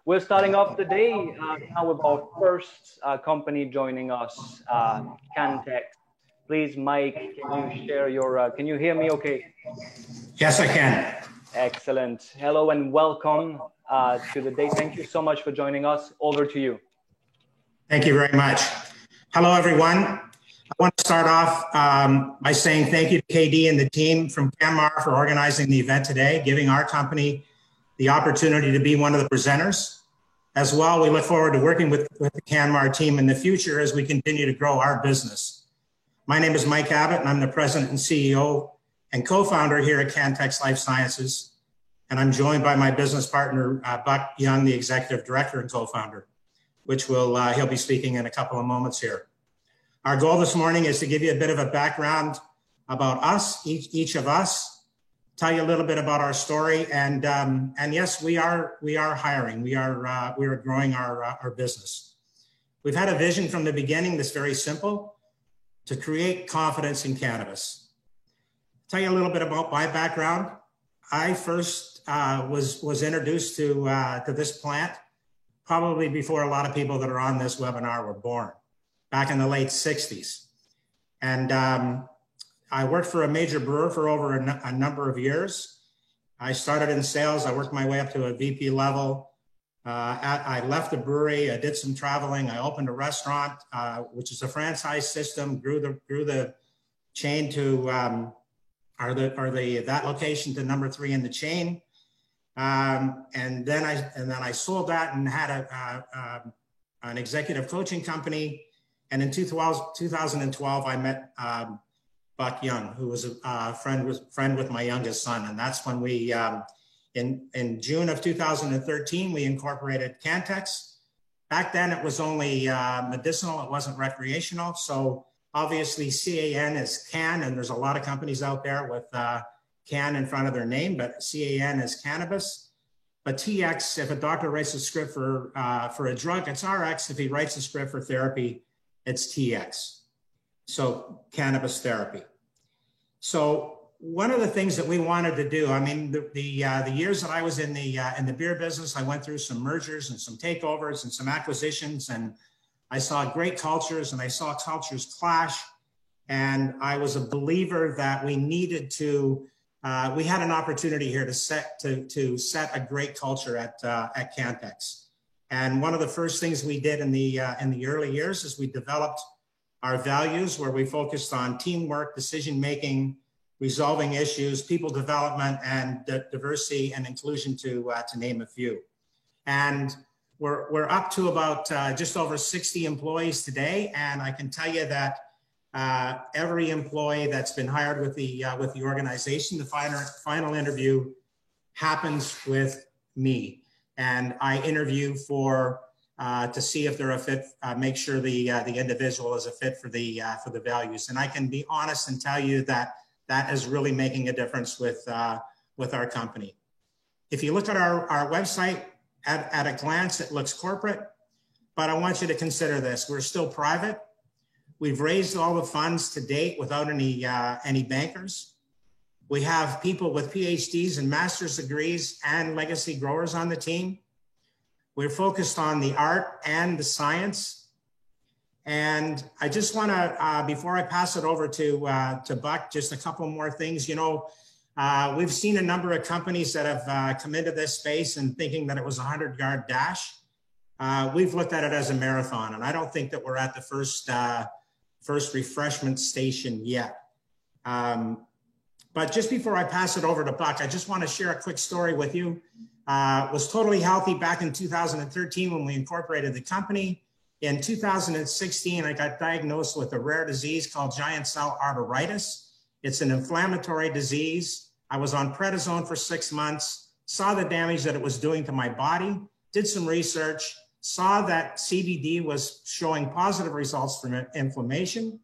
We're starting off the day now with our first company joining us, Cantex. Please, Mike, can you share your, can you hear me okay? Yes, I can. Excellent. Hello and welcome to the day. Thank you so much for joining us. Over to you. Thank you very much. Hello, everyone. I want to start off by saying thank you to KD and the team from Canmar for organizing the event today, giving our company the opportunity to be one of the presenters. As well, we look forward to working with the Canmar team in the future as we continue to grow our business. My name is Mike Abbott, and I'm the president and CEO and co-founder here at Cantex Life Sciences. And I'm joined by my business partner, Buck Young, the executive director and co-founder, which he'll be speaking in a couple of moments here. Our goal this morning is to give you a bit of a background about us, each of us, tell you a little bit about our story, and yes, we are hiring. We are growing our business. We've had a vision from the beginning that's very simple: to create confidence in cannabis. Tell you a little bit about my background. I first was introduced to this plant probably before a lot of people that are on this webinar were born, back in the late 60s. And I worked for a major brewer for over a number of years. I started in sales. I worked my way up to a VP level. I left the brewery. I did some traveling. I opened a restaurant, which is a franchise system, grew the chain to, that location to number 3 in the chain. And then I sold that and had an executive coaching company. And in 2012, I met Buck Young, who was a friend with my youngest son. And that's when we, in June of 2013, we incorporated Cantex. Back then it was only medicinal, it wasn't recreational. So obviously CAN is can, and there's a lot of companies out there with can in front of their name, but CAN is cannabis. But TX, if a doctor writes a script for a drug, it's RX. If he writes a script for therapy, it's TX. So cannabis therapy. So one of the things that we wanted to do, I mean, the years that I was in the beer business, I went through some mergers and some takeovers and some acquisitions, and I saw great cultures and I saw cultures clash. And I was a believer that we needed to, we had an opportunity here to set a great culture at Cantex. And one of the first things we did in the early years is we developed our values, where we focused on teamwork, decision-making, resolving issues, people development, and diversity and inclusion, to name a few. And we're up to about just over 60 employees today. And I can tell you that every employee that's been hired with the organization, the final interview happens with me. And I interview to see if they're a fit, make sure the individual is a fit for the values. And I can be honest and tell you that that is really making a difference with our company. If you look at our website, at a glance, it looks corporate, but I want you to consider this. We're still private. We've raised all the funds to date without any bankers. We have people with PhDs and master's degrees and legacy growers on the team. We're focused on the art and the science. And I just want to, before I pass it over to Buck, just a couple more things. You know, we've seen a number of companies that have come into this space and thinking that it was a 100-yard dash. We've looked at it as a marathon, and I don't think that we're at the first refreshment station yet. But just before I pass it over to Buck, I just want to share a quick story with you. Was totally healthy back in 2013 when we incorporated the company. In 2016, I got diagnosed with a rare disease called giant cell arteritis. It's an inflammatory disease. I was on prednisone for 6 months, saw the damage that it was doing to my body, did some research, saw that CBD was showing positive results from inflammation,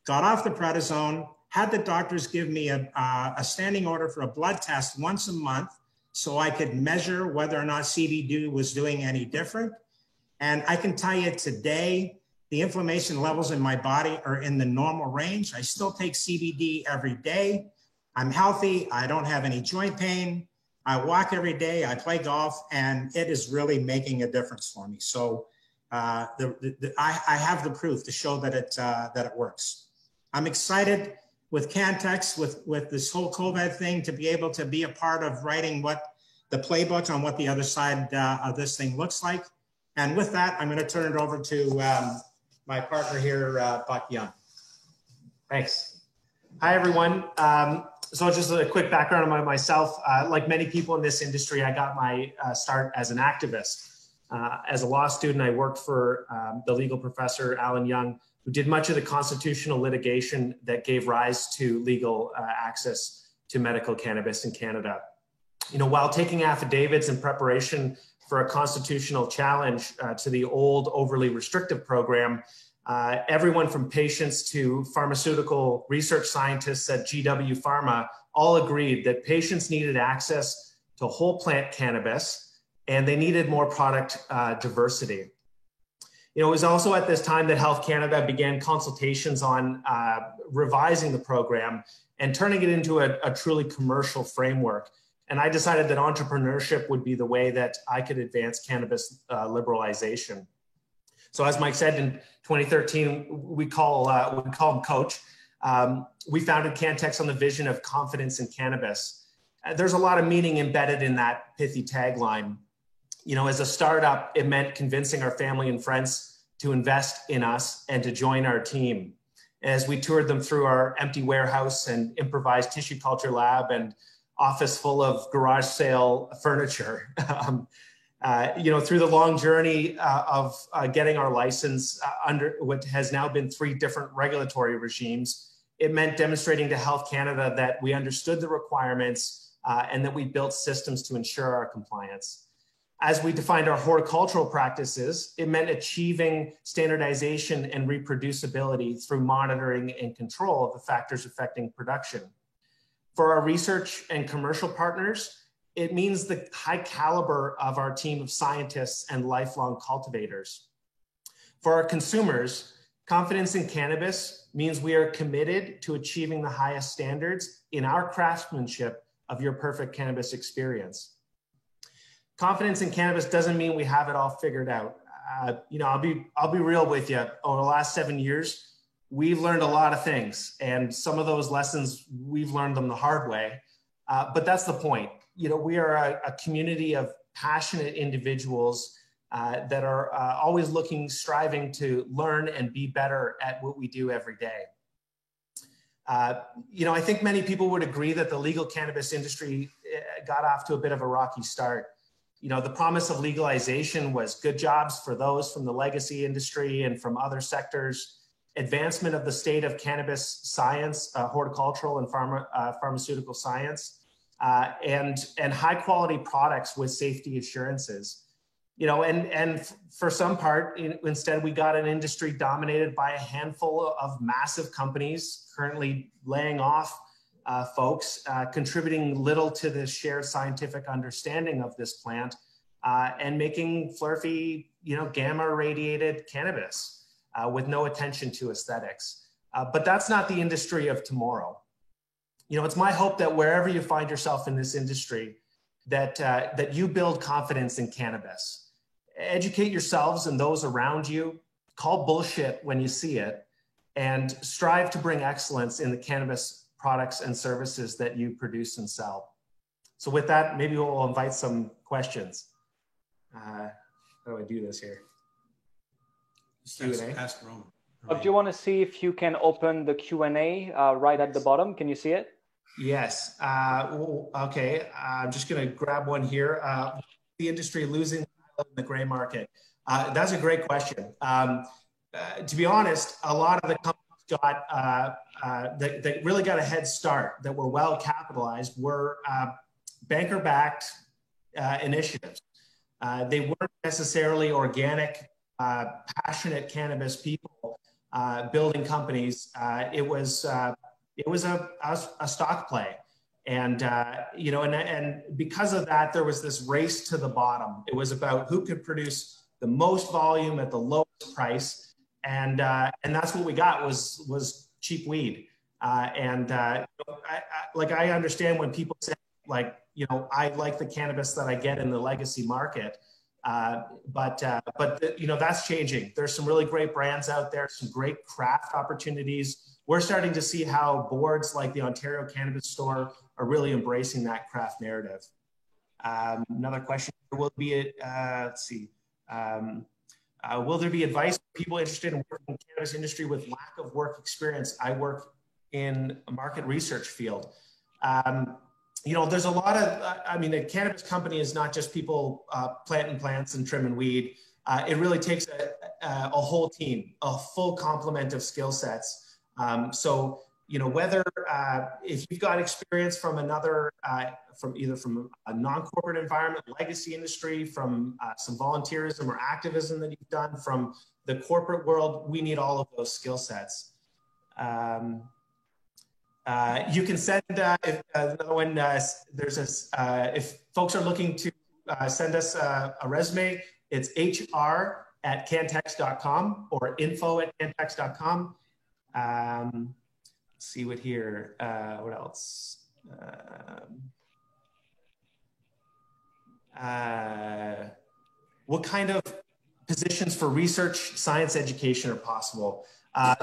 got off the prednisone, had the doctors give me a standing order for a blood test once a month so I could measure whether or not CBD was doing any different. And I can tell you today, the inflammation levels in my body are in the normal range. I still take CBD every day. I'm healthy. I don't have any joint pain. I walk every day, I play golf, and it is really making a difference for me. So I have the proof to show that it works. I'm excited with Cantex, with this whole COVID thing, to be able to be a part of writing what the playbook on what the other side of this thing looks like. And with that, I'm going to turn it over to my partner here, Buck Young. Thanks. Hi, everyone. So just a quick background on myself. Like many people in this industry, I got my start as an activist. As a law student, I worked for the legal professor, Alan Young, who did much of the constitutional litigation that gave rise to legal access to medical cannabis in Canada. You know, while taking affidavits in preparation for a constitutional challenge to the old overly restrictive program, everyone from patients to pharmaceutical research scientists at GW Pharma all agreed that patients needed access to whole plant cannabis and they needed more product diversity. You know, it was also at this time that Health Canada began consultations on revising the program and turning it into a truly commercial framework. And I decided that entrepreneurship would be the way that I could advance cannabis liberalization. So as Mike said, in 2013, we call him Coach. We founded Cantex on the vision of confidence in cannabis. There's a lot of meaning embedded in that pithy tagline. You know, as a startup, it meant convincing our family and friends to invest in us and to join our team. As we toured them through our empty warehouse and improvised tissue culture lab and office full of garage sale furniture. You know, through the long journey of getting our license under what has now been 3 different regulatory regimes, it meant demonstrating to Health Canada that we understood the requirements and that we built systems to ensure our compliance. As we defined our horticultural practices, it meant achieving standardization and reproducibility through monitoring and control of the factors affecting production. For our research and commercial partners, it means the high caliber of our team of scientists and lifelong cultivators. For our consumers, confidence in cannabis means we are committed to achieving the highest standards in our craftsmanship of your perfect cannabis experience. Confidence in cannabis doesn't mean we have it all figured out. You know, I'll be real with you. Over the last 7 years, we've learned a lot of things, and some of those lessons, we've learned them the hard way. But that's the point. You know, we are a community of passionate individuals that are always striving to learn and be better at what we do every day. You know, I think many people would agree that the legal cannabis industry got off to a bit of a rocky start. You know, the promise of legalization was good jobs for those from the legacy industry and from other sectors, advancement of the state of cannabis science, horticultural and pharmaceutical science, and high quality products with safety assurances. You know, and for some part, instead we got an industry dominated by a handful of massive companies currently laying off folks, contributing little to the shared scientific understanding of this plant, and making flurfy, you know, gamma radiated cannabis with no attention to aesthetics. But that's not the industry of tomorrow. You know, it's my hope that wherever you find yourself in this industry, that you build confidence in cannabis. Educate yourselves and those around you, call bullshit when you see it, and strive to bring excellence in the cannabis products and services that you produce and sell. So with that, maybe we'll invite some questions. How do I do this here? Ask Roman. Do you want to see if you can open the Q&A right at the bottom? Can you see it? Yes. Okay. I'm just going to grab one here. The industry losing in the gray market. That's a great question. To be honest, a lot of the companies that really got a head start, that were well capitalized, were banker-backed initiatives. They weren't necessarily organic, passionate cannabis people building companies. It was a stock play, and you know, and because of that, there was this race to the bottom. It was about who could produce the most volume at the lowest price. And that's what we got was cheap weed. I understand when people say, like, you know, I like the cannabis that I get in the legacy market. You know, that's changing. There's some really great brands out there, some great craft opportunities. We're starting to see how boards like the Ontario Cannabis Store are really embracing that craft narrative. Another question, will be let's see. Will there be advice for people interested in working in the cannabis industry with lack of work experience? I work in a market research field. You know, there's a lot of, I mean, a cannabis company is not just people planting plants and trimming weed. It really takes a whole team, a full complement of skill sets. So, you know, whether if you've got experience from another, from a non-corporate environment, legacy industry, from some volunteerism or activism that you've done, from the corporate world, we need all of those skill sets. You can send another one. If folks are looking to send us a resume, it's hr@cantex.com or info@cantex.com. Let's see what here. What else? What kind of positions for research, science education are possible?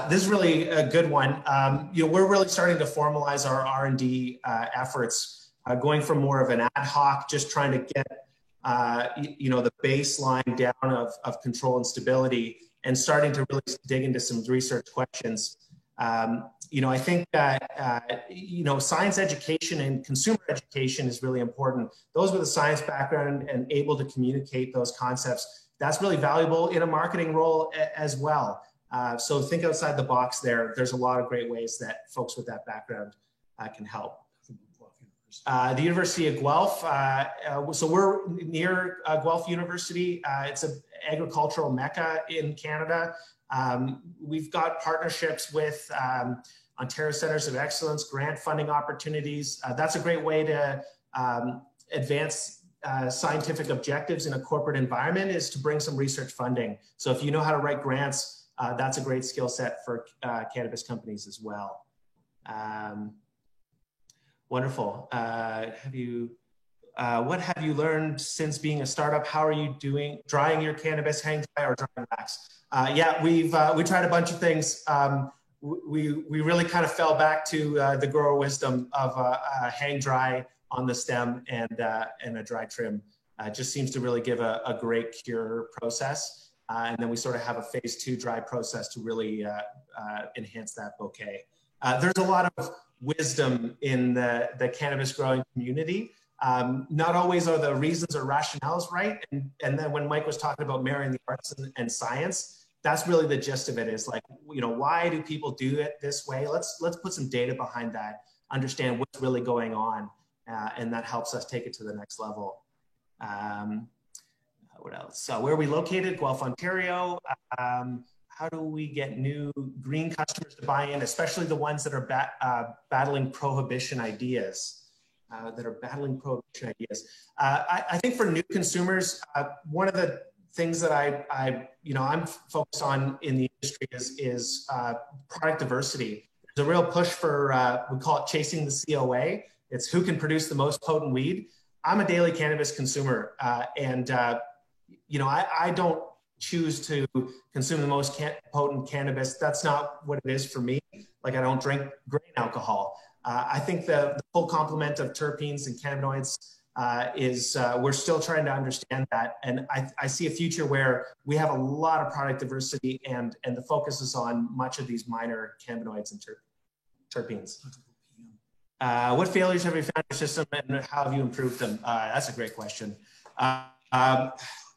This is really a good one. You know, we're really starting to formalize our R&D efforts, going from more of an ad hoc, just trying to get, you know, the baseline down of control and stability, and starting to really dig into some research questions. You know, I think that, you know, science education and consumer education is really important. Those with a science background and able to communicate those concepts, that's really valuable in a marketing role as well. So think outside the box there. There's a lot of great ways that folks with that background can help. The University of Guelph. So we're near Guelph University. It's an agricultural mecca in Canada. We've got partnerships with Ontario Centres of Excellence, grant funding opportunities. That's a great way to advance scientific objectives in a corporate environment, is to bring some research funding. So if you know how to write grants, that's a great skill set for cannabis companies as well. Wonderful. What have you learned since being a startup? How are you doing drying your cannabis, hang dry or drying wax? Yeah, we tried a bunch of things. We really kind of fell back to the grower wisdom of hang dry on the stem and a dry trim. Just seems to really give a great cure process. And then we sort of have a phase 2 dry process to really enhance that bouquet. There's a lot of wisdom in the cannabis growing community. Not always are the reasons or rationales right. And then when Mike was talking about marrying the arts and science, that's really the gist of it, is like, you know, why do people do it this way? Let's put some data behind that, understand what's really going on. And that helps us take it to the next level. What else? So where are we located? Guelph, Ontario. How do we get new green customers to buy in, especially the ones that are battling prohibition ideas? I think for new consumers, one of the things that I'm focused on in the industry is product diversity. There's a real push for, we call it chasing the COA. It's who can produce the most potent weed. I'm a daily cannabis consumer, you know, I don't choose to consume the most potent cannabis. That's not what it is for me. Like, I don't drink grain alcohol. I think the full complement of terpenes and cannabinoids is, we're still trying to understand that. And I see a future where we have a lot of product diversity, and the focus is on much of these minor cannabinoids and terpenes. What failures have you found in your system, and how have you improved them? That's a great question.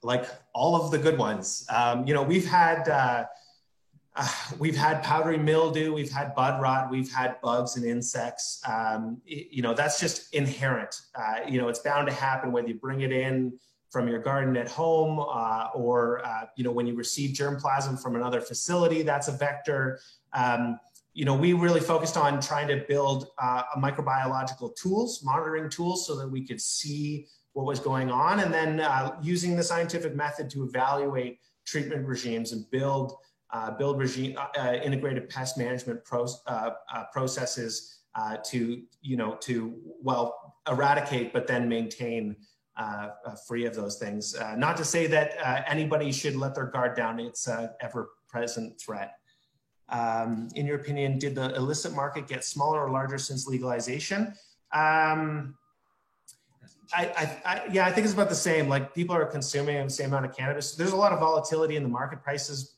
Like all of the good ones. You know, we've had powdery mildew, we've had bud rot, we've had bugs and insects. You know, that's just inherent. You know, it's bound to happen whether you bring it in from your garden at home or, you know, when you receive germplasm from another facility, that's a vector. You know, we really focused on trying to build microbiological tools, monitoring tools, so that we could see what was going on, and then using the scientific method to evaluate treatment regimes and build integrated pest management processes to eradicate, but then maintain free of those things. Not to say that anybody should let their guard down. It's an ever-present threat. In your opinion, did the illicit market get smaller or larger since legalization? Yeah, I think it's about the same. Like, people are consuming the same amount of cannabis. There's a lot of volatility in the market prices.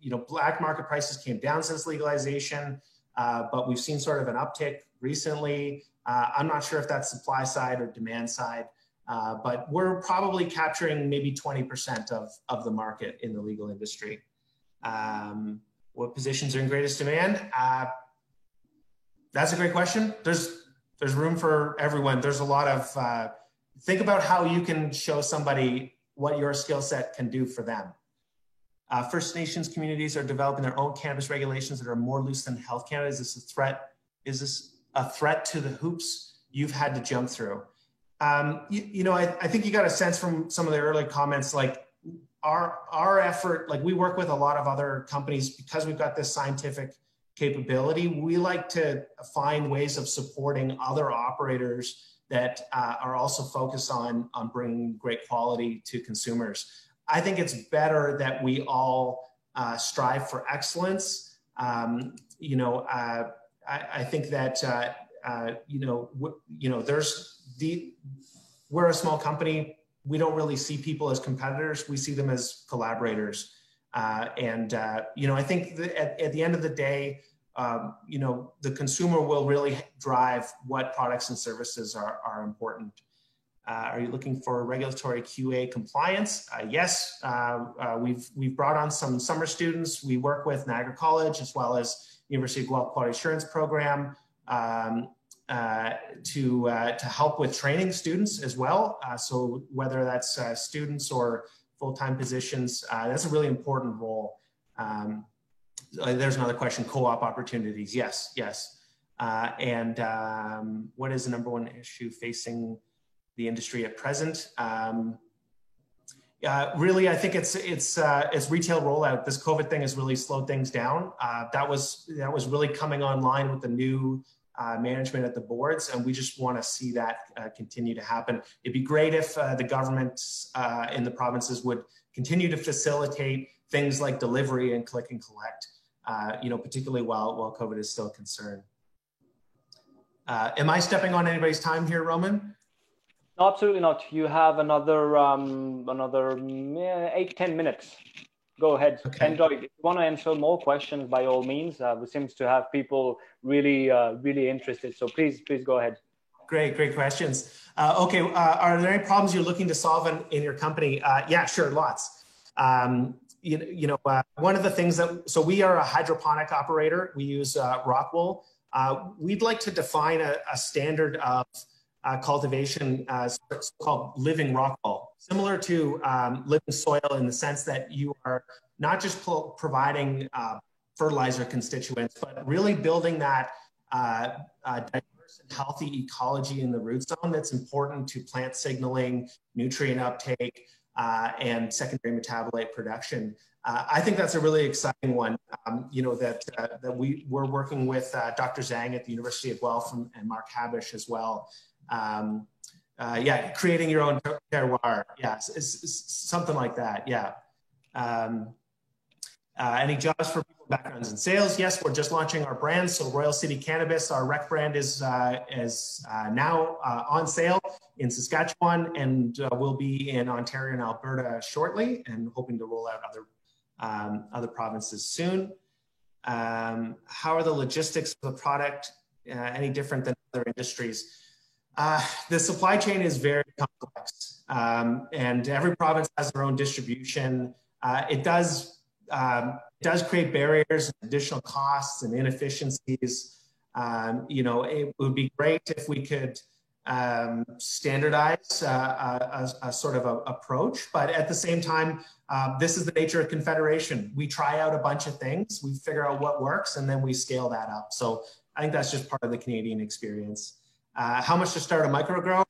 You know, black market prices came down since legalization, but we've seen sort of an uptick recently. I'm not sure if that's supply side or demand side, but we're probably capturing maybe 20% of the market in the legal industry. What positions are in greatest demand? That's a great question. There's room for everyone. There's a lot of, think about how you can show somebody what your skill set can do for them. First Nations communities are developing their own cannabis regulations that are more loose than Health Canada. Is this a threat? Is this a threat to the hoops you've had to jump through? You know, I think you got a sense from some of the early comments, like our effort, like we work with a lot of other companies because we've got this scientific capability. We like to find ways of supporting other operators that are also focused on bringing great quality to consumers. I think it's better that we all strive for excellence. You know, I think that we're a small company. We don't really see people as competitors. We see them as collaborators. You know, I think that at the end of the day, you know, the consumer will really drive what products and services are important. Are you looking for regulatory QA compliance? Yes, we've brought on some summer students. We work with Niagara College as well as University of Guelph Quality Assurance Program to help with training students as well. So whether that's students or full-time positions, that's a really important role. There's another question, co-op opportunities. Yes, yes. What is the number one issue facing the industry at present? Really, I think it's retail rollout. This COVID thing has really slowed things down. That was really coming online with the new management at the boards, and we just want to see that continue to happen. It'd be great if the governments in the provinces would continue to facilitate things like delivery and click and collect, you know, particularly while COVID is still a concern. Am I stepping on anybody's time here, Roman? No, absolutely not. You have another 8-10 minutes. Go ahead. Okay. Enjoy. If you want to answer more questions, by all means. We seem to have people really interested. So please go ahead. Great questions. Okay, are there any problems you're looking to solve in your company? Yeah, sure, lots. You know, one of the things so we are a hydroponic operator. We use rock wool. We'd like to define a standard of cultivation called living rock wool, similar to living soil in the sense that you are not just providing fertilizer constituents, but really building that diverse and healthy ecology in the root zone that's important to plant signaling, nutrient uptake, and secondary metabolite production. I think that's a really exciting one, you know, that we're working with Dr. Zhang at the University of Guelph and Mark Habish as well. Yeah, creating your own terroir. Yeah, it's something like that. Yeah. Any jobs for people, backgrounds in sales? Yes, we're just launching our brand. So Royal City Cannabis, our rec brand is now on sale in Saskatchewan, and will be in Ontario and Alberta shortly, and hoping to roll out other provinces soon. How are the logistics of the product any different than other industries? The supply chain is very complex, and every province has their own distribution. It does create barriers, additional costs, and inefficiencies. You know, it would be great if we could standardize a sort of approach, but at the same time, this is the nature of Confederation. We try out a bunch of things, we figure out what works, and then we scale that up. So I think that's just part of the Canadian experience. How much to start a microgrow?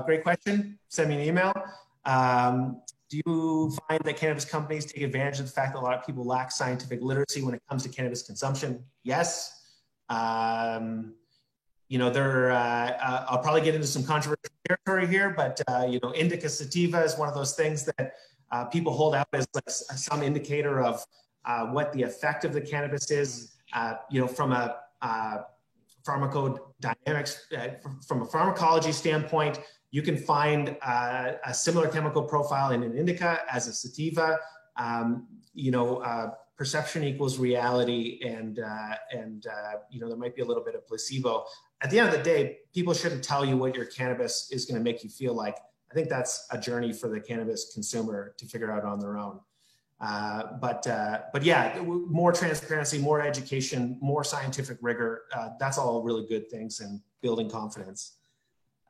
Great question. Send me an email. Do you find that cannabis companies take advantage of the fact that a lot of people lack scientific literacy when it comes to cannabis consumption? Yes. you know, I'll probably get into some controversial territory here, but you know, indica sativa is one of those things that people hold out as like some indicator of what the effect of the cannabis is. You know, from a pharmacodynamics, from a pharmacology standpoint, you can find a similar chemical profile in an indica as a sativa. You know, perception equals reality, and you know, there might be a little bit of placebo. At the end of the day, people shouldn't tell you what your cannabis is going to make you feel like. I think that's a journey for the cannabis consumer to figure out on their own. But yeah, more transparency, more education, more scientific rigor. That's all really good things and building confidence.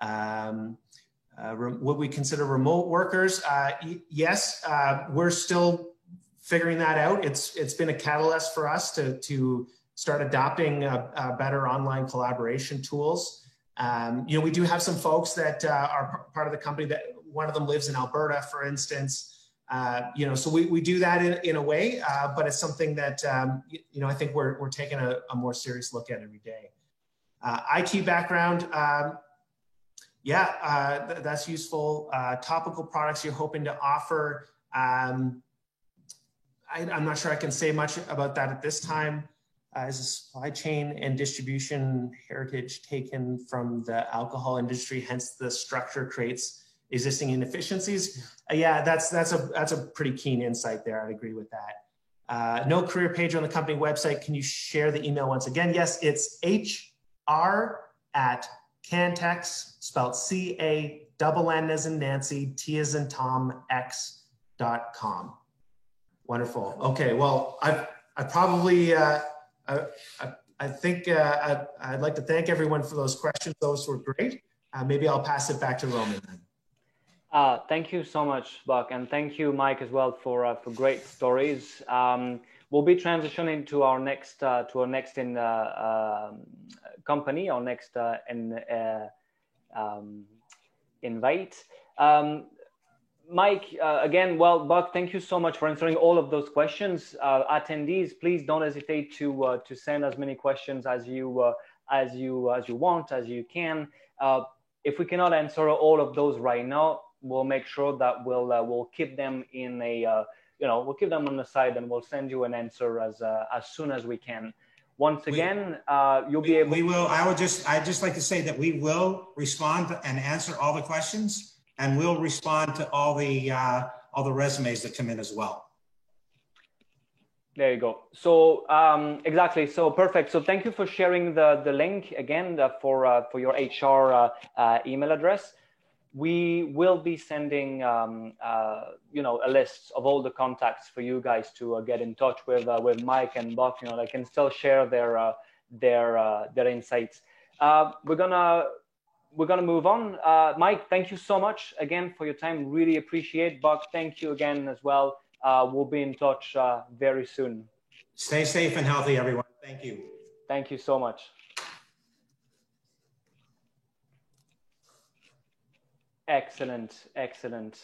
Would we consider remote workers? Yes, we're still figuring that out. It's been a catalyst for us to start adopting better online collaboration tools. You know, we do have some folks that are part of the company that one of them lives in Alberta, for instance. You know, so we do that in a way, but it's something that, you know, I think we're taking a more serious look at every day. IT background, yeah, that's useful. Topical products you're hoping to offer. I'm not sure I can say much about that at this time. Is a supply chain and distribution heritage taken from the alcohol industry, hence the structure creates existing inefficiencies? Yeah, that's a pretty keen insight there. I'd agree with that. No career page on the company website. Can you share the email once again? Yes, it's hr@cantex, spelled C-A-N-N as in Nancy, T as in Tom, X.com. Wonderful. Okay, well, I probably, I think I'd like to thank everyone for those questions. Those were great. Maybe I'll pass it back to Roman then. Thank you so much, Buck, and thank you, Mike, as well for great stories. We'll be transitioning to our next company, our next invite. Mike, again, well, Buck, thank you so much for answering all of those questions. Attendees, please don't hesitate to send as many questions as you want, as you can. If we cannot answer all of those right now, we'll make sure that we'll keep them in a we'll keep them on the side, and we'll send you an answer as soon as we can. Once again, you'll be able. We will. I'd just like to say that we will respond and answer all the questions. And we'll respond to all the resumes that come in as well. There you go. So exactly. So perfect. So thank you for sharing the link again for your HR email address. We will be sending you know, a list of all the contacts for you guys to get in touch with Mike and Buck. You know, they can still share their insights. We're gonna move on. Mike, thank you so much again for your time. Really appreciate. Buck, thank you again as well. We'll be in touch very soon. Stay safe and healthy, everyone. Thank you. Thank you so much. Excellent, excellent.